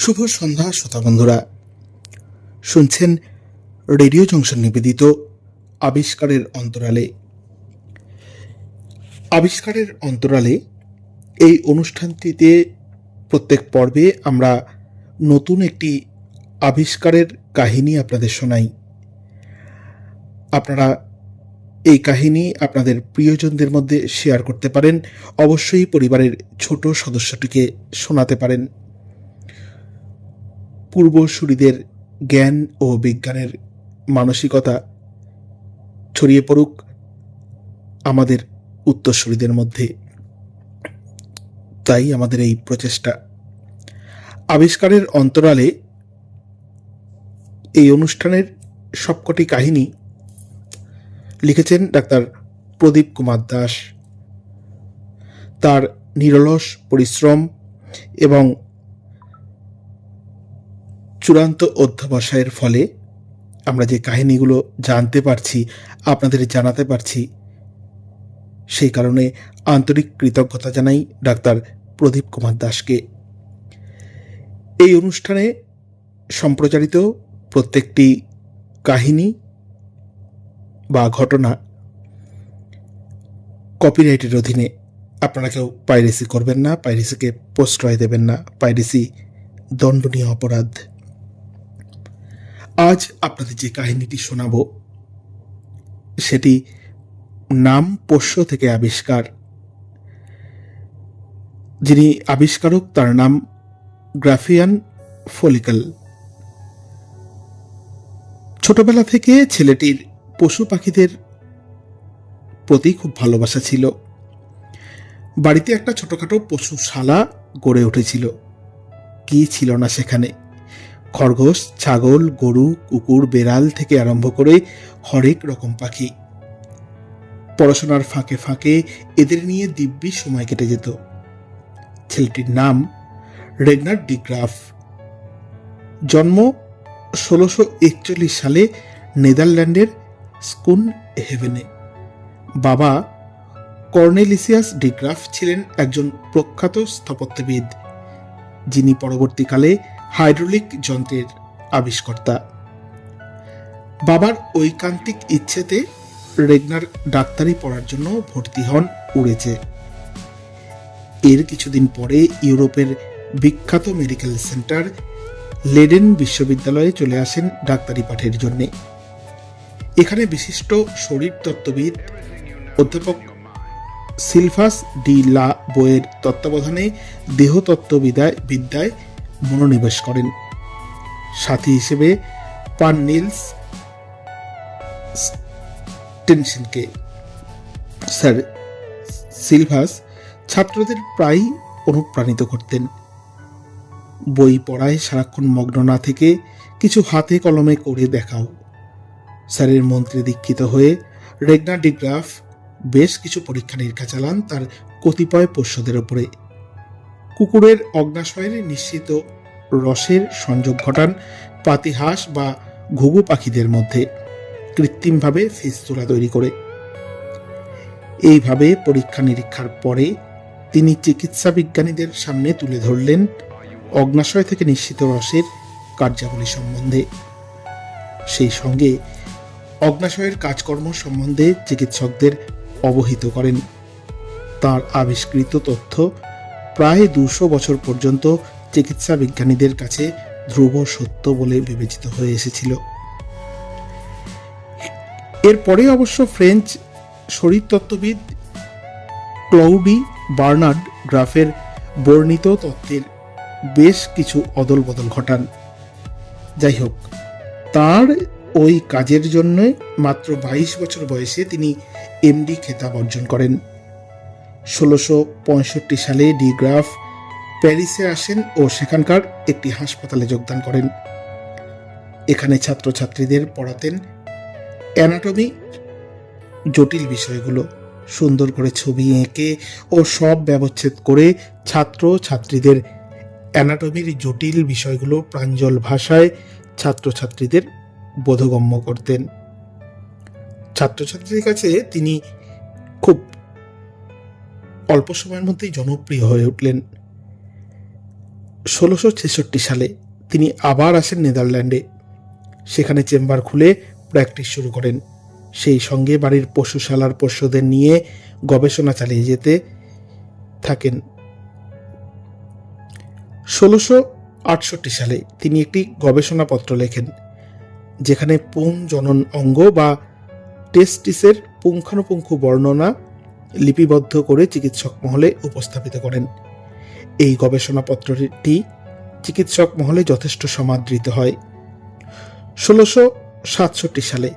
শুভ সন্ধ্যা শ্রোতা বন্ধুরা, শুনছেন রেডিও জংশন নিবেদিত আবিষ্কারের অন্তরালে। আবিষ্কারের অন্তরালে এই অনুষ্ঠানটিতে প্রত্যেক পর্বে আমরা নতুন একটি আবিষ্কারের কাহিনী আপনাদের শোনাই। আপনারা এই কাহিনী আপনাদের প্রিয়জনদের মধ্যে শেয়ার করতে পারেন। অবশ্যই পরিবারের ছোট সদস্যটিকে শোনাতে পারেন। পূর্বসূরিদের জ্ঞান ও বিজ্ঞানের মানসিকতা ছড়িয়ে পড়ুক আমাদের উত্তরসূরিদের মধ্যে, তাই আমাদের এই প্রচেষ্টা। আবিষ্কারের অন্তরালে এই অনুষ্ঠানের সবকটি কাহিনী লিখেছেন ডাক্তার প্রদীপ কুমার দাস। তার নিরলস পরিশ্রম এবং চূড়ান্ত অধ্যবসায়ের ফলে আমরা যে কাহিনীগুলো জানতে পারছি, আপনাদের জানাতে পারছি, সেই কারণে আন্তরিক কৃতজ্ঞতা জানাই ডাক্তার প্রদীপ কুমার দাসকে। এই অনুষ্ঠানে সম্প্রচারিত প্রত্যেকটি কাহিনী বা ঘটনা কপিরাইটের অধীনে। আপনারা কেউ পাইরেসি করবেন না, পাইরেসিকে প্রশ্রয় দেবেন না। পাইরেসি দণ্ডনীয় অপরাধ। আজ আপনাদের যে কাহিনীটি শোনাব সেটি নাম পোষ্য থেকে আবিষ্কার। যিনি আবিষ্কারক তার নাম গ্রাফিয়ান ফলিকল। ছোটবেলা থেকে ছেলেটির পশু পাখিদের প্রতি খুব ভালোবাসা ছিল। বাড়িতে একটা ছোটখাটো পশুশালা গড়ে উঠেছিল। কি ছিল না সেখানে! খরগোশ, ছাগল, গরু, কুকুর, বেড়াল থেকে আরম্ভ করে হরেক রকম পাখি। পড়াশোনার ফাঁকে ফাঁকে এদের নিয়ে দিব্যি সময় কেটে যেত। ছেলেটির নাম রেগনার ডি গ্রাফ। জন্ম 1641 সালে নেদারল্যান্ডের স্কুন হেভেনে। বাবা কর্নেলিসিয়াস ডি গ্রাফ ছিলেন একজন প্রখ্যাত স্থপত্যবিদ, যিনি পরবর্তীকালে হাইড্রোলিক যন্ত্রের আবিষ্কর্তা। বাবার ঐকান্তিক ইচ্ছেতে রেগনার ডাক্তারি পড়ার জন্য ভর্তি হন উড়েছে। এর কিছুদিন পরে ইউরোপের বিখ্যাত মেডিকেল সেন্টার লেডেন বিশ্ববিদ্যালয়ে চলে আসেন ডাক্তারি পাঠের জন্যে। এখানে বিশিষ্ট শরীরতত্ত্ববিদ অধ্যাপক সিলভাস ডি লা বোয়ের তত্ত্বাবধানে দেহতত্ত্ববিদ্যায় মনোনিবেশ করেন। সাথী হিসেবে পান নিলস স্টেনসেনকে। স্যার সিলভাস ছাত্রদের প্রায়ই অনুপ্রাণিত করতেন। বই পড়ায় সারাক্ষণ মগ্ন না থেকে কিছু হাতে কলমে করে দেখাও। স্যারের মন্ত্রে দীক্ষিত হয়ে রেগনার ডি গ্রাফ বেশ কিছু পরীক্ষা নিরীক্ষা চালান তার কতিপয় পোষ্যদের ওপরে। কুকুরের অগ্নাশয়ের নিশ্চিত রসের সংযোগ ঘটান পাতিহাঁস বা ঘুঘু পাখিদের মধ্যে কৃত্রিমভাবে ফিস্তুলা তৈরি করে। এইভাবে পরীক্ষা নিরীক্ষার পরে তিনি চিকিৎসা বিজ্ঞানীদের সামনে তুলে ধরলেন অগ্নাশয় থেকে নিশ্চিত রসের কার্যাবলী সম্বন্ধে। সেই সঙ্গে অগ্নাশয়ের কাজকর্ম সম্বন্ধে চিকিৎসকদের অবহিত করেন। তার আবিষ্কৃত তথ্য প্রায় 200 বছর পর্যন্ত চিকিৎসা বিজ্ঞানীদের কাছে ধ্রুব সত্য বলে বিবেচিত হয়ে এসেছিল। এরপরে অবশ্য ফ্রেঞ্চ শরীরতত্ত্ববিদ ক্লৌডি বার্নার্ড গ্রাফের বর্ণিত তত্ত্বের বেশ কিছু অদল বদল ঘটান। যাই হোক, তার ওই কাজের জন্য মাত্র 22 বছর বয়সে তিনি এমডি খেতাব অর্জন করেন। 1665 সালে ডি গ্রাফ প্যারিসে আসেন ও সেখানকার একটি হাসপাতালে যোগদান করেন। এখানে ছাত্রছাত্রীদের পড়াতেন অ্যানাটমি জটিল বিষয়গুলো। সুন্দর করে ছবি এঁকে ও সব ব্যবচ্ছেদ করে ছাত্র ছাত্রীদের অ্যানাটমির জটিল বিষয়গুলো প্রাঞ্জল ভাষায় ছাত্রছাত্রীদের বোধগম্য করতেন। ছাত্রছাত্রীদের কাছে তিনি খুব অল্প সময়ের মধ্যেই জনপ্রিয় হয়ে উঠলেন। 1666 সালে তিনি আবার আসেন নেদারল্যান্ডে। সেখানে চেম্বার খুলে প্র্যাকটিস শুরু করেন। সেই সঙ্গে বাড়ির পশুশালার পোষ্যদের নিয়ে গবেষণা চালিয়ে যেতে থাকেন। 1668 সালে তিনি একটি গবেষণাপত্র লেখেন, যেখানে পুং জনন অঙ্গ বা টেস্টিসের পুঙ্খানুপুঙ্খ বর্ণনা লিপিবদ্ধ করে চিকিৎসক মহলে উপস্থাপিত করেন। এই গবেষণাপত্রটি চিকিৎসক মহলে যথেষ্ট সমাদৃত হয়। 1667 সালে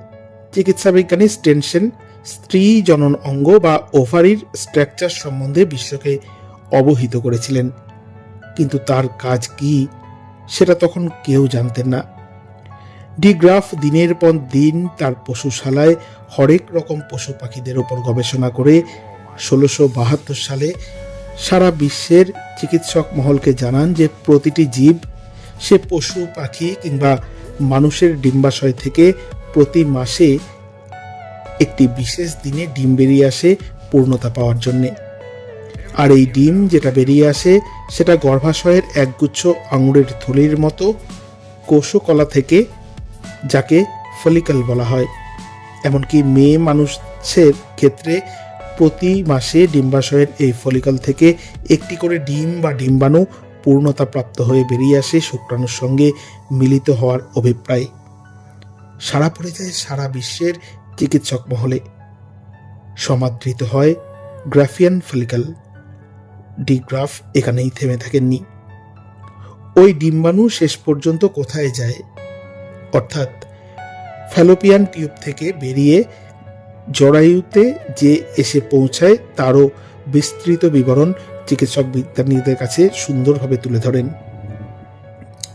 চিকিৎসা বিজ্ঞানী স্টেনসেন স্ত্রী জনন অঙ্গ বা ওভারির স্ট্রাকচার সম্বন্ধে বিশ্বকে অবহিত করেছিলেন, কিন্তু তার কাজ কি সেটা তখন কেউ জানতেন না। ডি গ্রাফ দিনের পর দিন তার পশুশালায় হরেক রকম পশু পাখিদের ওপর গবেষণা করে 1672 সালে সারা বিশ্বের চিকিৎসক মহলকে জানান যে প্রতিটি জীব, সে পশু পাখি কিংবা মানুষের ডিম্বাশয় থেকে প্রতি মাসে একটি বিশেষ দিনে ডিম বেরিয়ে আসে পূর্ণতা পাওয়ার জন্যে। আর এই ডিম যেটা বেরিয়ে আসে সেটা গর্ভাশয়ের একগুচ্ছ আঙুরের থলির মতো কোষকলা থেকে, যাকে ফলিকল বলা হয়। এমনকি মেয়ে মানুষের ক্ষেত্রে প্রতি মাসে ডিম্বাশয়ের এই ফলিকল থেকে একটি করে ডিম বা ডিম্বাণু পূর্ণতা প্রাপ্ত হয়ে বেরিয়ে আসে শুক্রাণুর সঙ্গে মিলিত হওয়ার অভিপ্রায়। সারা পড়ে যায় সারা বিশ্বের চিকিৎসক মহলে। সমাদৃত হয় গ্রাফিয়ান ফলিকল। ডি গ্রাফ এখানেই থেমে থাকেননি। ওই ডিম্বাণু শেষ পর্যন্ত কোথায় যায়, অর্থাৎ ফ্যালোপিয়ান টিউব থেকে বেরিয়ে জরায়ুতে যে এসে পৌঁছায়, তারও বিস্তৃত বিবরণ চিকিৎসক বিজ্ঞানীদের কাছে সুন্দরভাবে তুলে ধরেন।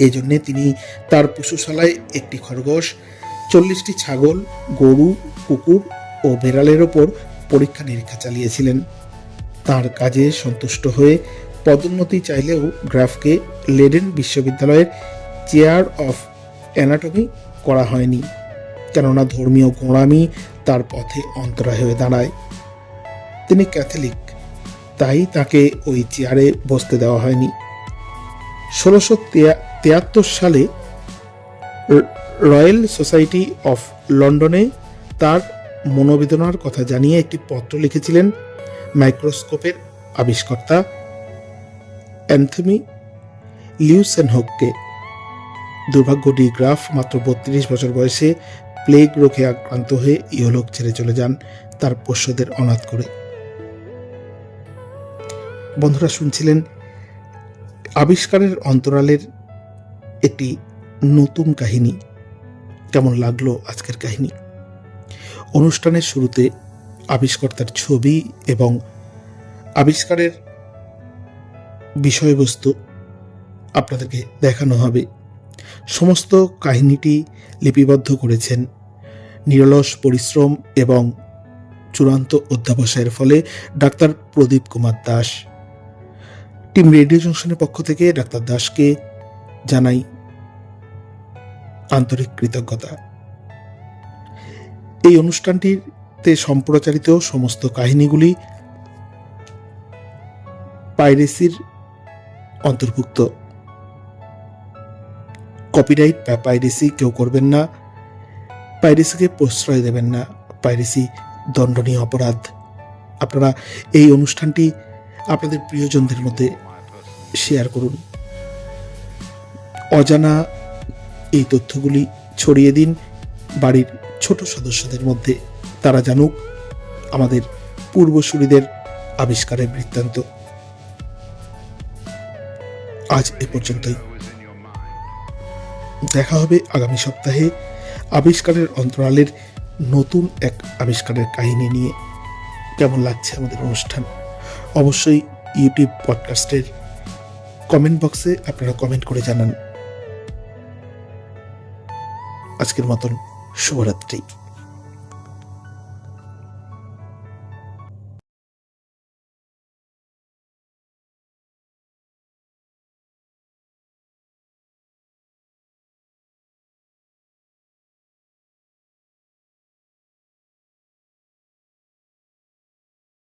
এই জন্যে তিনি তার পশুশালায় একটি খরগোশ, 40টি ছাগল, গরু, কুকুর ও বেড়ালের ওপর পরীক্ষা নিরীক্ষা চালিয়েছিলেন। তার কাজে সন্তুষ্ট হয়ে পদোন্নতি চাইলেও গ্রাফকে লেডেন বিশ্ববিদ্যালয়ের চেয়ার অফ অ্যানাটমি করা হয়নি, কেননা ধর্মীয় গোঁড়ামি তার পথে অন্তরায় হয়ে দাঁড়ায়। তিনি ক্যাথলিক, তাই তাকে ওই চেয়ারে বসতে দেওয়া হয়নি। 1673 সালে রয়্যাল সোসাইটি অফ লন্ডনে তার মনোবেদনার কথা জানিয়ে একটি পত্র লিখেছিলেন মাইক্রোস্কোপের আবিষ্কর্তা অ্যান্থনি লিউসেনহককে। দুর্ভাগ্য, ডি গ্রাফ মাত্র 32 বছর বয়সে প্লেগ রোগে আক্রান্ত হয়ে ইহলোক ছেড়ে চলে যান, তার পোষ্যদের অনাথ করে। বন্ধুরা, শুনছিলেন আবিষ্কারের অন্তরালের একটি নতুন কাহিনী। কেমন লাগলো আজকের কাহিনী? অনুষ্ঠানের শুরুতে আবিষ্কর্তার ছবি এবং আবিষ্কারের বিষয়বস্তু আপনাদেরকে দেখানো হবে। সমস্ত কাহিনীটি লিপিবদ্ধ করেছেন নিরলস পরিশ্রম এবং চূড়ান্ত অধ্যাবসায়ের ফলে ডাক্তার প্রদীপ কুমার দাস। টিম রেডিও জংশনের পক্ষ থেকে ডাক্তার দাসকে জানাই আন্তরিক কৃতজ্ঞতা। এই অনুষ্ঠানটিতে সম্প্রচারিত সমস্ত কাহিনীগুলি পাইরেসির অন্তর্ভুক্ত। কপিরাইট বা পাইরেসি কেউ করবেন না, পাইরেসিকে প্রশ্রয় দেবেন না। পাইরেসি দণ্ডনীয় অপরাধ। আপনারা এই অনুষ্ঠানটি আপনাদের প্রিয়জনদের মধ্যে শেয়ার করুন। অজানা এই তথ্যগুলি ছড়িয়ে দিন বাড়ির ছোট সদস্যদের মধ্যে, তারা জানুক আমাদের পূর্বসূরিদের আবিষ্কারের বৃত্তান্ত। আজ এ পর্যন্তই। দেখা হবে আগামী সপ্তাহে আবিষ্কারের অন্তরালের নতুন এক আবিষ্কারের কাহিনী নিয়ে। কেমন লাগছে আমাদের অনুষ্ঠান? অবশ্যই ইউটিউব পডকাস্টের কমেন্ট বক্সে আপনারা কমেন্ট করে জানান। আজকের মতন শুভরাত্রি।